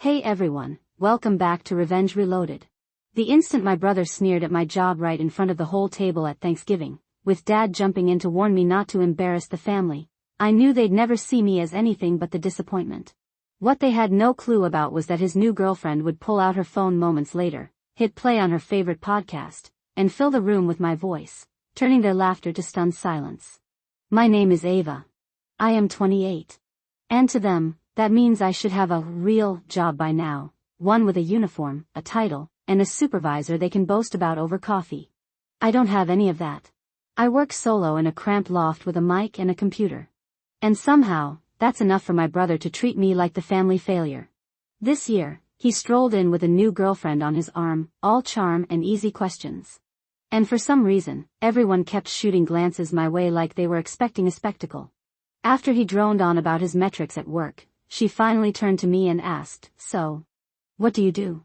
Hey everyone, welcome back to Revenge Reloaded. The instant my brother sneered at my job right in front of the whole table at Thanksgiving, with Dad jumping in to warn me not to embarrass the family, I knew they'd never see me as anything but the disappointment. What they had no clue about was that his new girlfriend would pull out her phone moments later, hit play on her favorite podcast, and fill the room with my voice, turning their laughter to stunned silence. My name is Ava. I am 28. And to them, that means I should have a real job by now, one with a uniform, a title, and a supervisor they can boast about over coffee. I don't have any of that. I work solo in a cramped loft with a mic and a computer. And somehow, that's enough for my brother to treat me like the family failure. This year, he strolled in with a new girlfriend on his arm, all charm and easy questions. And for some reason, everyone kept shooting glances my way like they were expecting a spectacle. After he droned on about his metrics at work, she finally turned to me and asked, "So, what do you do?"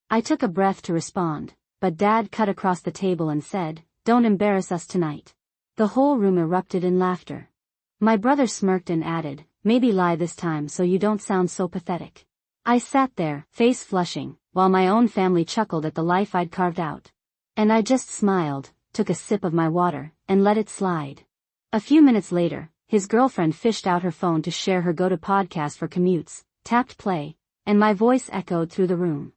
I took a breath to respond, but Dad cut across the table and said, "Don't embarrass us tonight." The whole room erupted in laughter. My brother smirked and added, "Maybe lie this time so you don't sound so pathetic." I sat there, face flushing, while my own family chuckled at the life I'd carved out. And I just smiled, took a sip of my water, and let it slide. A few minutes later, his girlfriend fished out her phone to share her go-to podcast for commutes, tapped play, and my voice echoed through the room.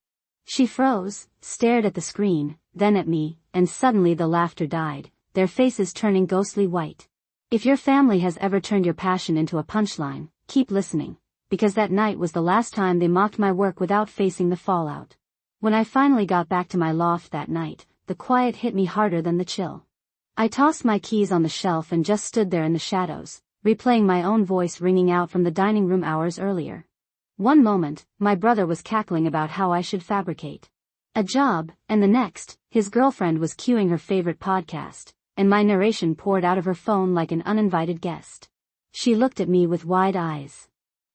She froze, stared at the screen, then at me, and suddenly the laughter died, their faces turning ghostly white. If your family has ever turned your passion into a punchline, keep listening, because that night was the last time they mocked my work without facing the fallout. When I finally got back to my loft that night, the quiet hit me harder than the chill. I tossed my keys on the shelf and just stood there in the shadows, replaying my own voice ringing out from the dining room hours earlier. One moment, my brother was cackling about how I should fabricate a job, and the next, his girlfriend was cueing her favorite podcast, and my narration poured out of her phone like an uninvited guest. She looked at me with wide eyes.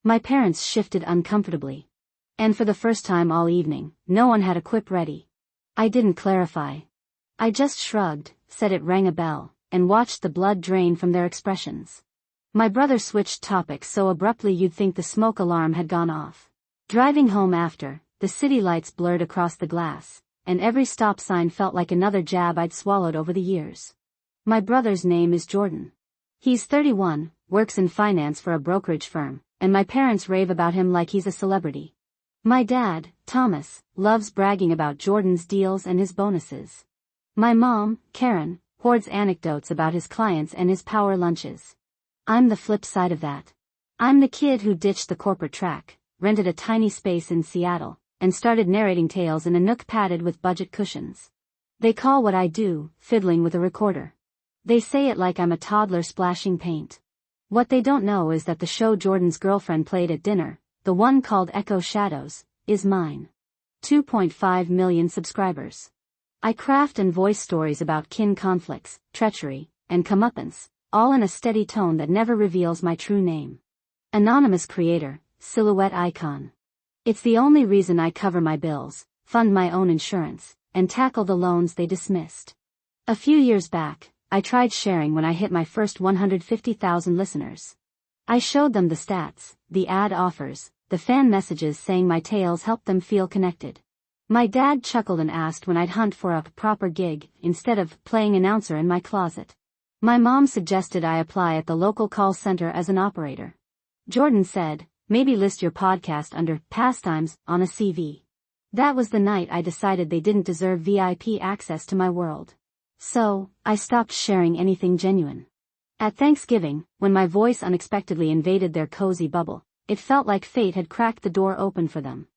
My parents shifted uncomfortably. And for the first time all evening, no one had a quip ready. I didn't clarify. I just shrugged, said it rang a bell, and watched the blood drain from their expressions. My brother switched topics so abruptly you'd think the smoke alarm had gone off. Driving home after, the city lights blurred across the glass, and every stop sign felt like another jab I'd swallowed over the years. My brother's name is Jordan. He's 31, works in finance for a brokerage firm, and my parents rave about him like he's a celebrity. My dad, Thomas, loves bragging about Jordan's deals and his bonuses. My mom, Karen, hoards anecdotes about his clients and his power lunches. I'm the flip side of that. I'm the kid who ditched the corporate track, rented a tiny space in Seattle, and started narrating tales in a nook padded with budget cushions. They call what I do, fiddling with a recorder. They say it like I'm a toddler splashing paint. What they don't know is that the show Jordan's girlfriend played at dinner, the one called Echo Shadows, is mine. 2.5 million subscribers. I craft and voice stories about kin conflicts, treachery, and comeuppance, all in a steady tone that never reveals my true name. Anonymous creator, silhouette icon. It's the only reason I cover my bills, fund my own insurance, and tackle the loans they dismissed. A few years back, I tried sharing when I hit my first 150,000 listeners. I showed them the stats, the ad offers, the fan messages saying my tales helped them feel connected. My dad chuckled and asked when I'd hunt for a proper gig, instead of playing announcer in my closet. My mom suggested I apply at the local call center as an operator. Jordan said, maybe list your podcast under pastimes on a CV. That was the night I decided they didn't deserve VIP access to my world. So, I stopped sharing anything genuine. At Thanksgiving, when my voice unexpectedly invaded their cozy bubble, it felt like fate had cracked the door open for them.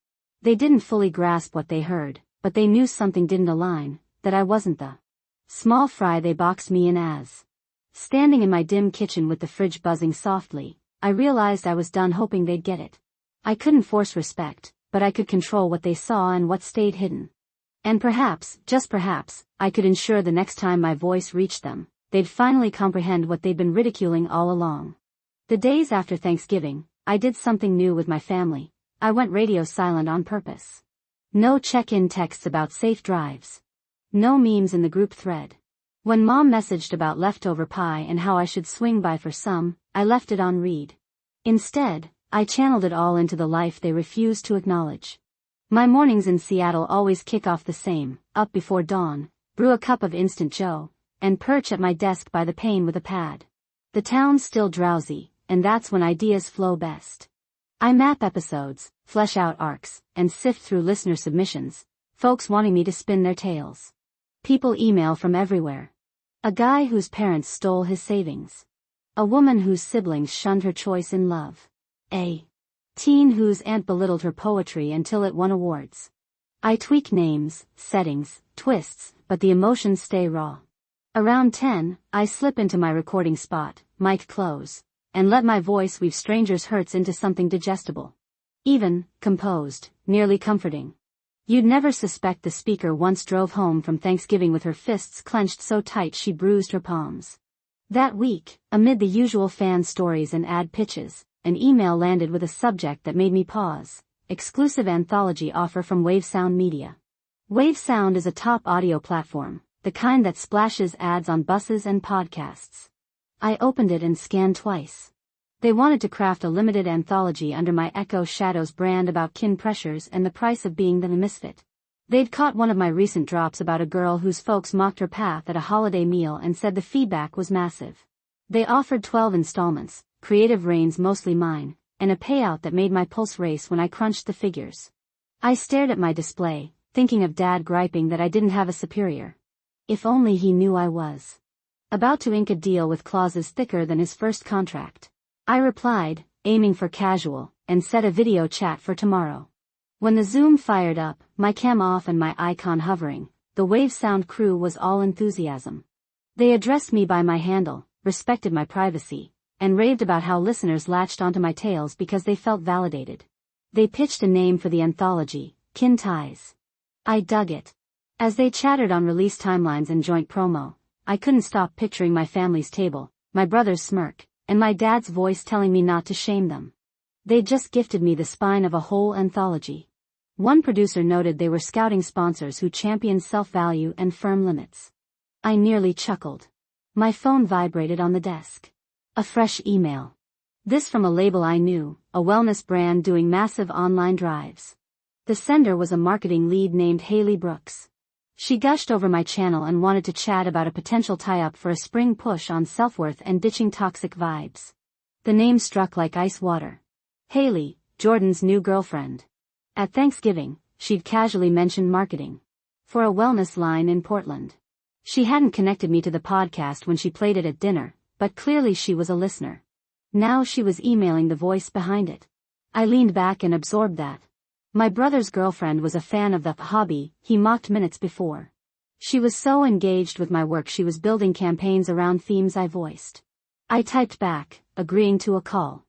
They didn't fully grasp what they heard, but they knew something didn't align, that I wasn't the small fry they boxed me in as. Standing in my dim kitchen with the fridge buzzing softly, I realized I was done hoping they'd get it. I couldn't force respect, but I could control what they saw and what stayed hidden. And perhaps, just perhaps, I could ensure the next time my voice reached them, they'd finally comprehend what they'd been ridiculing all along. The days after Thanksgiving, I did something new with my family. I went radio silent on purpose. No check-in texts about safe drives. No memes in the group thread. When Mom messaged about leftover pie and how I should swing by for some, I left it on read. Instead, I channeled it all into the life they refused to acknowledge. My mornings in Seattle always kick off the same: up before dawn, brew a cup of instant joe, and perch at my desk by the pane with a pad. The town's still drowsy, and that's when ideas flow best. I map episodes, flesh out arcs, and sift through listener submissions, folks wanting me to spin their tales. People email from everywhere. A guy whose parents stole his savings. A woman whose siblings shunned her choice in love. A teen whose aunt belittled her poetry until it won awards. I tweak names, settings, twists, but the emotions stay raw. Around 10, I slip into my recording spot, mic close, and let my voice weave strangers' hurts into something digestible. Even, composed, nearly comforting. You'd never suspect the speaker once drove home from Thanksgiving with her fists clenched so tight she bruised her palms. That week, amid the usual fan stories and ad pitches, an email landed with a subject that made me pause: exclusive anthology offer from Wave Sound Media. Wave Sound is a top audio platform, the kind that splashes ads on buses and podcasts. I opened it and scanned twice. They wanted to craft a limited anthology under my Echo Shadows brand about kin pressures and the price of being the misfit. They'd caught one of my recent drops about a girl whose folks mocked her path at a holiday meal and said the feedback was massive. They offered 12 installments, creative reins mostly mine, and a payout that made my pulse race when I crunched the figures. I stared at my display, thinking of Dad griping that I didn't have a superior. If only he knew I was about to ink a deal with clauses thicker than his first contract. I replied, aiming for casual, and set a video chat for tomorrow. When the Zoom fired up, my cam off and my icon hovering, the Wave Sound crew was all enthusiasm. They addressed me by my handle, respected my privacy, and raved about how listeners latched onto my tales because they felt validated. They pitched a name for the anthology: Kin Ties. I dug it. As they chattered on release timelines and joint promo, I couldn't stop picturing my family's table, my brother's smirk, and my dad's voice telling me not to shame them. They'd just gifted me the spine of a whole anthology. One producer noted they were scouting sponsors who championed self-value and firm limits. I nearly chuckled. My phone vibrated on the desk. A fresh email. This from a label I knew, a wellness brand doing massive online drives. The sender was a marketing lead named Haley Brooks. She gushed over my channel and wanted to chat about a potential tie-up for a spring push on self-worth and ditching toxic vibes. The name struck like ice water. Haley, Jordan's new girlfriend. At Thanksgiving, she'd casually mentioned marketing for a wellness line in Portland. She hadn't connected me to the podcast when she played it at dinner, but clearly she was a listener. Now she was emailing the voice behind it. I leaned back and absorbed that. My brother's girlfriend was a fan of the hobby he mocked minutes before. She was so engaged with my work she was building campaigns around themes I voiced. I typed back, agreeing to a call.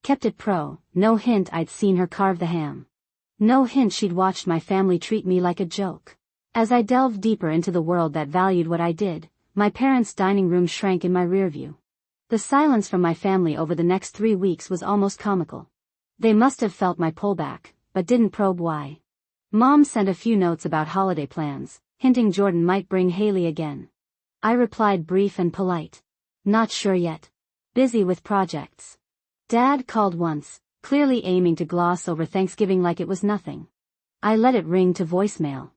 Kept it pro, no hint I'd seen her carve the ham. No hint she'd watched my family treat me like a joke. As I delved deeper into the world that valued what I did, my parents' dining room shrank in my rearview. The silence from my family over the next 3 weeks was almost comical. They must have felt my pullback, but didn't probe why. Mom sent a few notes about holiday plans, hinting Jordan might bring Haley again. I replied brief and polite. Not sure yet. Busy with projects. Dad called once, clearly aiming to gloss over Thanksgiving like it was nothing. I let it ring to voicemail.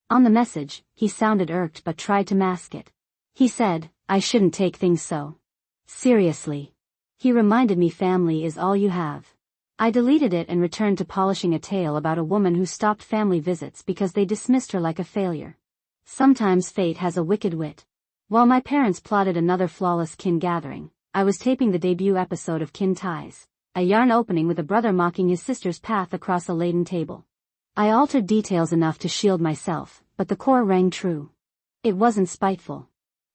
On the message, he sounded irked but tried to mask it. He said, I shouldn't take things so seriously. He reminded me family is all you have. I deleted it and returned to polishing a tale about a woman who stopped family visits because they dismissed her like a failure. Sometimes fate has a wicked wit. While my parents plotted another flawless kin gathering, I was taping the debut episode of Kin Ties, a yarn opening with a brother mocking his sister's path across a laden table. I altered details enough to shield myself, but the core rang true. It wasn't spiteful.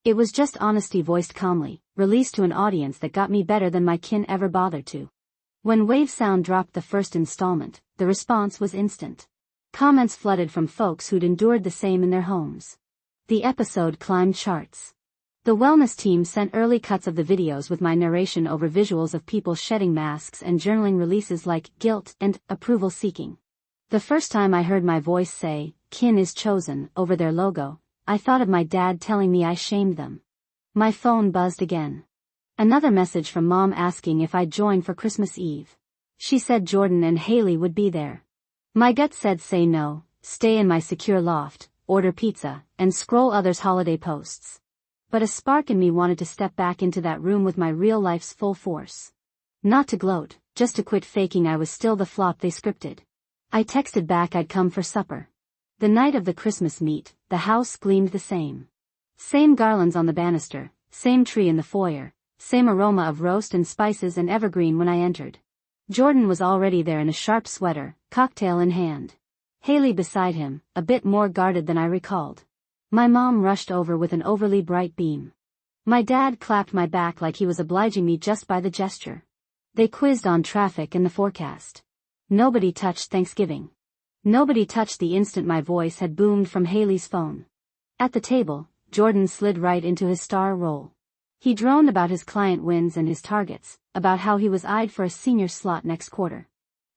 It was just honesty voiced calmly, released to an audience that got me better than my kin ever bothered to. When Wave Sound dropped the first installment, the response was instant. Comments flooded from folks who'd endured the same in their homes. The episode climbed charts. The wellness team sent early cuts of the videos with my narration over visuals of people shedding masks and journaling releases like guilt and approval seeking. The first time I heard my voice say, "Kin is chosen," over their logo, I thought of my dad telling me I shamed them. My phone buzzed again. Another message from Mom asking if I'd join for Christmas Eve. She said Jordan and Haley would be there. My gut said say no, stay in my secure loft, order pizza, and scroll others' holiday posts. But a spark in me wanted to step back into that room with my real life's full force. Not to gloat, just to quit faking I was still the flop they scripted. I texted back I'd come for supper. The night of the Christmas meet, the house gleamed the same. Same garlands on the banister, same tree in the foyer, same aroma of roast and spices and evergreen when I entered. Jordan was already there in a sharp sweater, cocktail in hand. Haley beside him, a bit more guarded than I recalled. My mom rushed over with an overly bright beam. My dad clapped my back like he was obliging me just by the gesture. They quizzed on traffic and the forecast. Nobody touched Thanksgiving. Nobody touched the instant my voice had boomed from Haley's phone. At the table, Jordan slid right into his star role. He droned about his client wins and his targets, about how he was eyed for a senior slot next quarter.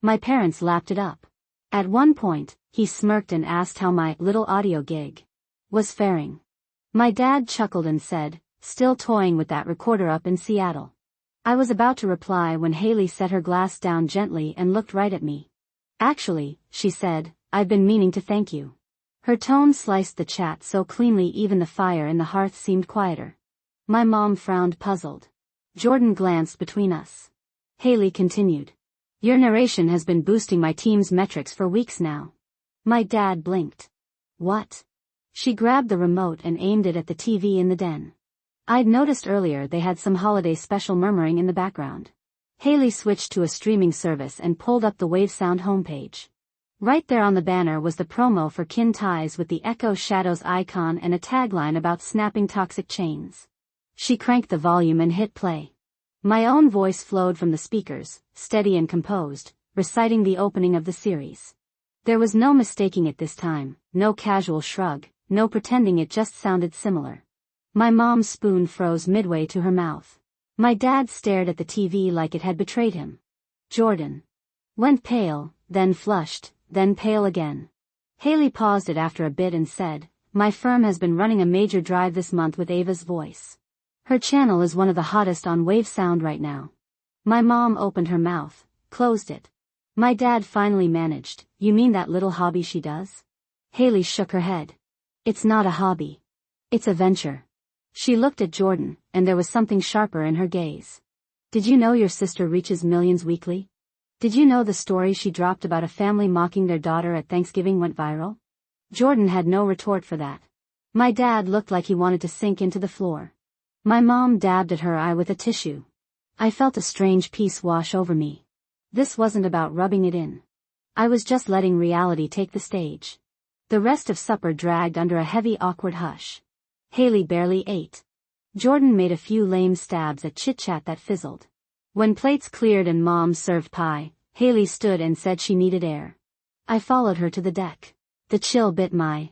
My parents lapped it up. At one point, he smirked and asked how my little audio gig was faring. My dad chuckled and said, still toying with that recorder up in Seattle. I was about to reply when Haley set her glass down gently and looked right at me. Actually, she said, I've been meaning to thank you. Her tone sliced the chat so cleanly even the fire in the hearth seemed quieter. My mom frowned puzzled. Jordan glanced between us. Haley continued. Your narration has been boosting my team's metrics for weeks now. My dad blinked. What? She grabbed the remote and aimed it at the TV in the den. I'd noticed earlier they had some holiday special murmuring in the background. Haley switched to a streaming service and pulled up the WaveSound homepage. Right there on the banner was the promo for Kin Ties with the Echo Shadows icon and a tagline about snapping toxic chains. She cranked the volume and hit play. My own voice flowed from the speakers, steady and composed, reciting the opening of the series. There was no mistaking it this time, no casual shrug, no pretending it just sounded similar. My mom's spoon froze midway to her mouth. My dad stared at the TV like it had betrayed him. Jordan went pale, then flushed, then pale again. Haley paused it after a bit and said, my firm has been running a major drive this month with Ava's voice. Her channel is one of the hottest on WaveSound right now. My mom opened her mouth, closed it. My dad finally managed, you mean that little hobby she does? Haley shook her head. It's not a hobby. It's a venture. She looked at Jordan, and there was something sharper in her gaze. Did you know your sister reaches millions weekly? Did you know the story she dropped about a family mocking their daughter at Thanksgiving went viral? Jordan had no retort for that. My dad looked like he wanted to sink into the floor. My mom dabbed at her eye with a tissue. I felt a strange peace wash over me. This wasn't about rubbing it in. I was just letting reality take the stage. The rest of supper dragged under a heavy awkward hush. Haley barely ate. Jordan made a few lame stabs at chit-chat that fizzled. When plates cleared and Mom served pie, Haley stood and said she needed air. I followed her to the deck. The chill bit my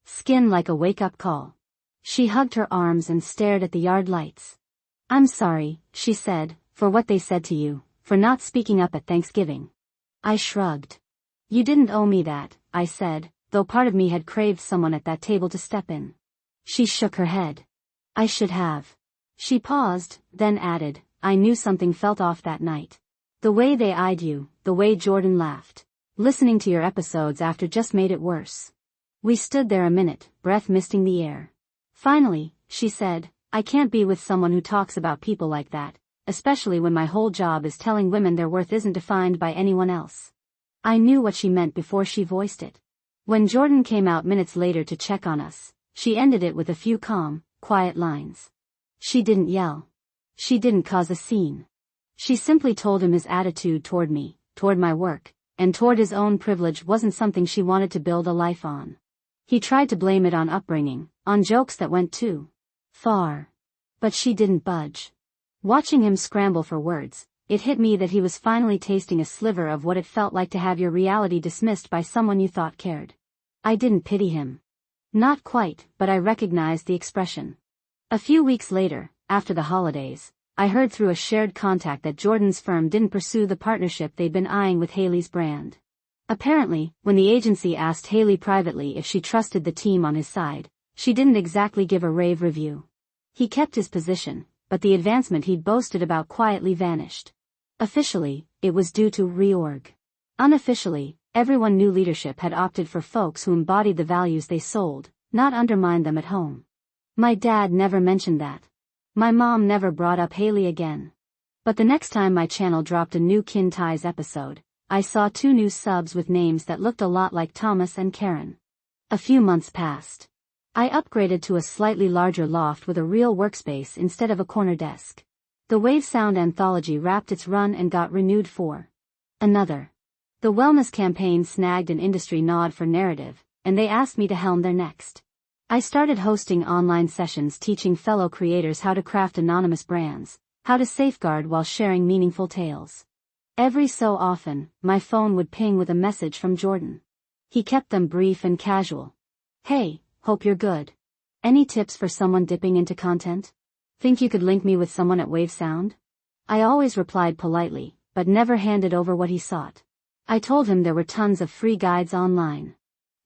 skin like a wake-up call. She hugged her arms and stared at the yard lights. I'm sorry, she said, for what they said to you, for not speaking up at Thanksgiving. I shrugged. You didn't owe me that, I said, though part of me had craved someone at that table to step in. She shook her head. I should have. She paused, then added, I knew something felt off that night. The way they eyed you, the way Jordan laughed. Listening to your episodes after just made it worse. We stood there a minute, breath misting the air. Finally, she said, I can't be with someone who talks about people like that, especially when my whole job is telling women their worth isn't defined by anyone else. I knew what she meant before she voiced it. When Jordan came out minutes later to check on us, she ended it with a few calm, quiet lines. She didn't yell. She didn't cause a scene. She simply told him his attitude toward me, toward my work, and toward his own privilege wasn't something she wanted to build a life on. He tried to blame it on upbringing, on jokes that went too far. But she didn't budge. Watching him scramble for words, it hit me that he was finally tasting a sliver of what it felt like to have your reality dismissed by someone you thought cared. I didn't pity him. Not quite, but I recognized the expression. A few weeks later, after the holidays, I heard through a shared contact that Jordan's firm didn't pursue the partnership they'd been eyeing with Haley's brand. Apparently, when the agency asked Haley privately if she trusted the team on his side, she didn't exactly give a rave review. He kept his position, but the advancement he'd boasted about quietly vanished. Officially, it was due to reorg. Unofficially, everyone knew leadership had opted for folks who embodied the values they sold, not undermined them at home. My dad never mentioned that. My mom never brought up Haley again. But the next time my channel dropped a new Kin Ties episode, I saw 2 new subs with names that looked a lot like Thomas and Karen. A few months passed. I upgraded to a slightly larger loft with a real workspace instead of a corner desk. The Wave Sound anthology wrapped its run and got renewed for another. The wellness campaign snagged an industry nod for narrative, and they asked me to helm their next. I started hosting online sessions teaching fellow creators how to craft anonymous brands, how to safeguard while sharing meaningful tales. Every so often, my phone would ping with a message from Jordan. He kept them brief and casual. Hey, hope you're good. Any tips for someone dipping into content? Think you could link me with someone at Wave Sound? I always replied politely, but never handed over what he sought. I told him there were tons of free guides online.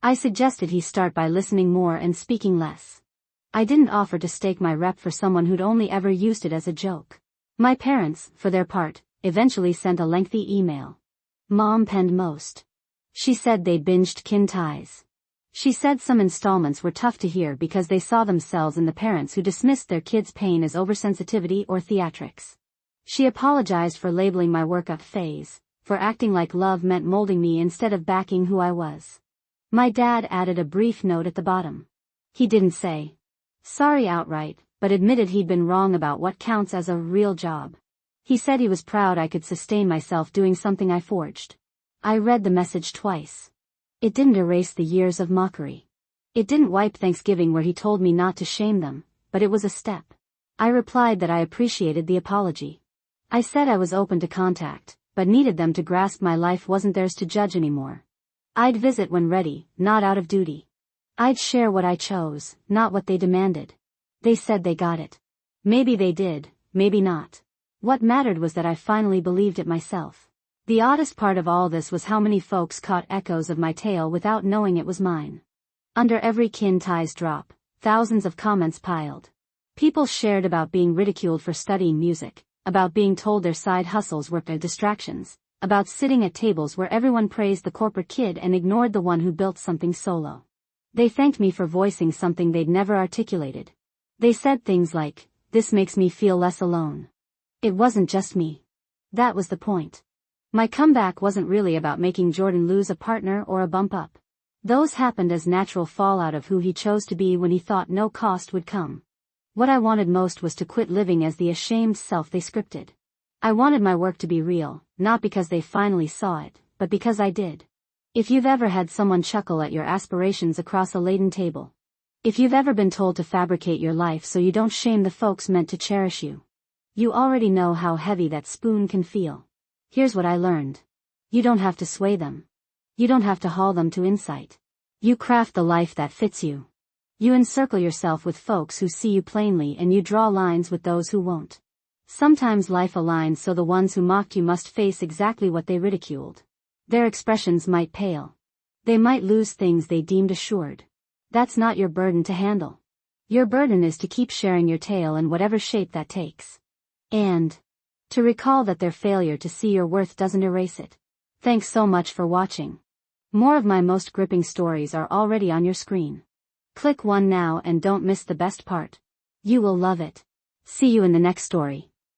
I suggested he start by listening more and speaking less. I didn't offer to stake my rep for someone who'd only ever used it as a joke. My parents, for their part, eventually sent a lengthy email. Mom penned most. She said they'd binged Kin Ties. She said some installments were tough to hear because they saw themselves in the parents who dismissed their kids' pain as oversensitivity or theatrics. She apologized for labeling my workup phase, for acting like love meant molding me instead of backing who I was. My dad added a brief note at the bottom. He didn't say sorry outright, but admitted he'd been wrong about what counts as a real job. He said he was proud I could sustain myself doing something I forged. I read the message twice. It didn't erase the years of mockery. It didn't wipe Thanksgiving where he told me not to shame them, but it was a step. I replied that I appreciated the apology. I said I was open to contact, but needed them to grasp my life wasn't theirs to judge anymore. I'd visit when ready, not out of duty. I'd share what I chose, not what they demanded. They said they got it. Maybe they did, maybe not. What mattered was that I finally believed it myself. The oddest part of all this was how many folks caught echoes of my tale without knowing it was mine. Under every Kin Ties drop, thousands of comments piled. People shared about being ridiculed for studying music, about being told their side hustles were distractions, about sitting at tables where everyone praised the corporate kid and ignored the one who built something solo. They thanked me for voicing something they'd never articulated. They said things like, "This makes me feel less alone." It wasn't just me. That was the point. My comeback wasn't really about making Jordan lose a partner or a bump up. Those happened as natural fallout of who he chose to be when he thought no cost would come. What I wanted most was to quit living as the ashamed self they scripted. I wanted my work to be real, not because they finally saw it, but because I did. If you've ever had someone chuckle at your aspirations across a laden table. If you've ever been told to fabricate your life so you don't shame the folks meant to cherish you. You already know how heavy that spoon can feel. Here's what I learned. You don't have to sway them. You don't have to haul them to insight. You craft the life that fits you. You encircle yourself with folks who see you plainly and you draw lines with those who won't. Sometimes life aligns so the ones who mocked you must face exactly what they ridiculed. Their expressions might pale. They might lose things they deemed assured. That's not your burden to handle. Your burden is to keep sharing your tale in whatever shape that takes. And to recall that their failure to see your worth doesn't erase it. Thanks so much for watching. More of my most gripping stories are already on your screen. Click one now and don't miss the best part. You will love it. See you in the next story.